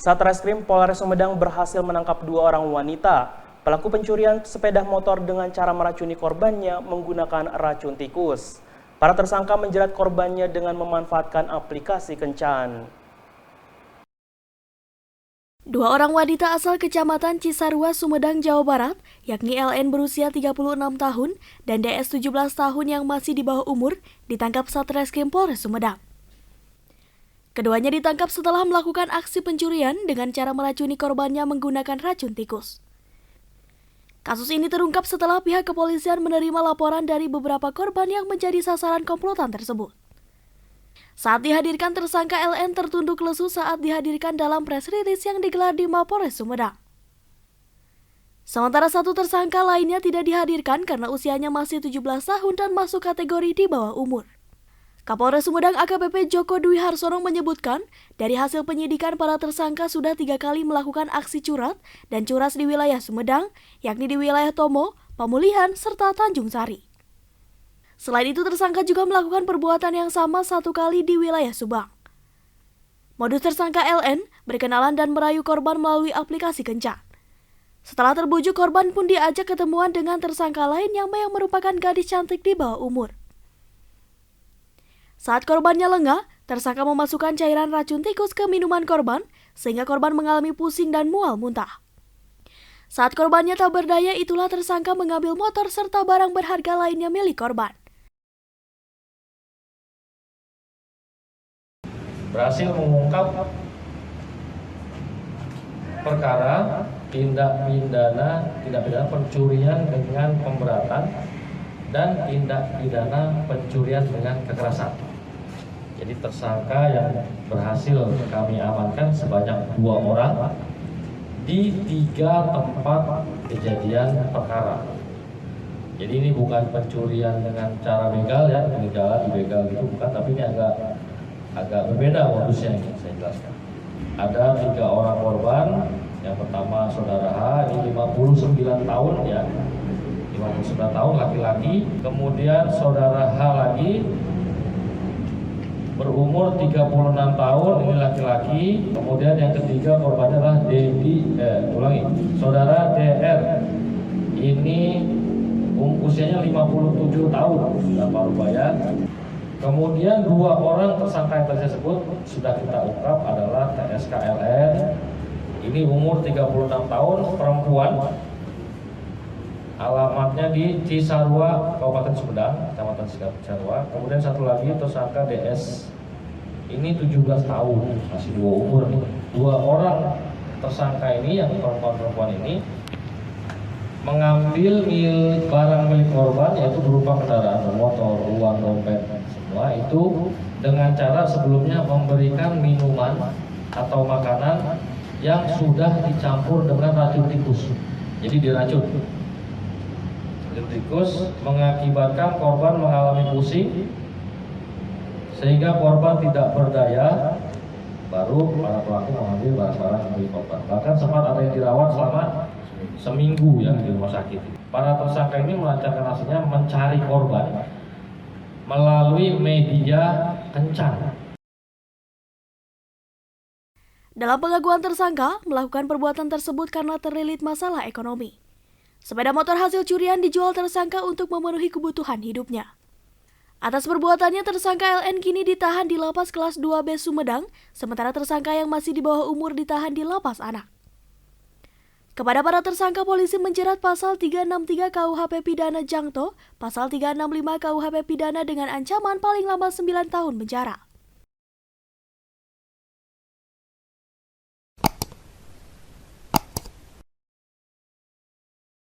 Satreskrim Polres Sumedang berhasil menangkap 2 orang wanita pelaku pencurian sepeda motor dengan cara meracuni korbannya menggunakan racun tikus. Para tersangka menjerat korbannya dengan memanfaatkan aplikasi kencan. 2 orang wanita asal Kecamatan Cisarua, Sumedang, Jawa Barat, yakni LN berusia 36 tahun dan DS 17 tahun yang masih di bawah umur, ditangkap Satreskrim Polres Sumedang. Keduanya ditangkap setelah melakukan aksi pencurian dengan cara meracuni korbannya menggunakan racun tikus. Kasus ini terungkap setelah pihak kepolisian menerima laporan dari beberapa korban yang menjadi sasaran komplotan tersebut. Saat dihadirkan, tersangka LN tertunduk lesu saat dihadirkan dalam press release yang digelar di Mapolres Sumedang. Sementara satu tersangka lainnya tidak dihadirkan karena usianya masih 17 tahun dan masuk kategori di bawah umur. Kapolres Sumedang AKBP Joko Dwi Harsono menyebutkan, dari hasil penyidikan para tersangka sudah 3 kali melakukan aksi curat dan curas di wilayah Sumedang, yakni di wilayah Tomo, Pamulihan, serta Tanjung Sari. Selain itu, tersangka juga melakukan perbuatan yang sama 1 kali di wilayah Subang. Modus tersangka LN berkenalan dan merayu korban melalui aplikasi kencan. Setelah terbujuk, korban pun diajak ketemuan dengan tersangka lain yang merupakan gadis cantik di bawah umur. Saat korbannya lengah, tersangka memasukkan cairan racun tikus ke minuman korban, sehingga korban mengalami pusing dan mual muntah. Saat korbannya tak berdaya, itulah tersangka mengambil motor serta barang berharga lainnya milik korban. Berhasil mengungkap perkara tindak pidana pencurian dengan pemberatan dan tindak pidana pencurian dengan kekerasan. Jadi tersangka yang berhasil kami amankan sebanyak 2 orang di 3 tempat kejadian perkara. Jadi ini bukan pencurian dengan cara begal ya, peninggalan begal itu bukan, tapi ini agak berbeda modusnya yang saya jelaskan. Ada 3 orang korban. Yang pertama saudara H, ini 59 tahun ya. 59 tahun laki-laki. Kemudian saudara H lagi berumur 36 tahun, ini laki-laki. Kemudian yang ketiga korbannya adalah saudara DR. Ini usianya 57 tahun, sudah parubaya. Kemudian 2 orang tersangka yang tadi saya sebut sudah kita ungkap adalah TSKLN. Ini umur 36 tahun, perempuan. Alamatnya di Cisarua, Kabupaten Sumedang, Kecamatan Cisarua. Kemudian satu lagi tersangka DS. Ini 17 tahun, masih 2 umur nih. 2 orang tersangka ini, yang perempuan-perempuan ini, mengambil barang milik korban, yaitu berupa kendaraan bermotor, uang, dompet, semua itu dengan cara sebelumnya memberikan minuman atau makanan yang sudah dicampur dengan racun tikus. Jadi diracun. Tikus mengakibatkan korban mengalami pusing sehingga korban tidak berdaya, baru para pelaku mengambil barang-barang milik korban. Bahkan sempat ada yang dirawat selama seminggu ya di rumah sakit. Para tersangka ini melancarkan aksinya mencari korban melalui media kencan. Dalam pengakuan tersangka, melakukan perbuatan tersebut karena terlilit masalah ekonomi. Sepeda motor hasil curian dijual tersangka untuk memenuhi kebutuhan hidupnya. Atas perbuatannya, tersangka LN kini ditahan di Lapas Kelas 2B Sumedang, sementara tersangka yang masih di bawah umur ditahan di Lapas Anak. Kepada para tersangka, polisi menjerat pasal 363 KUHP Pidana Jangto, pasal 365 KUHP Pidana dengan ancaman paling lama 9 tahun penjara.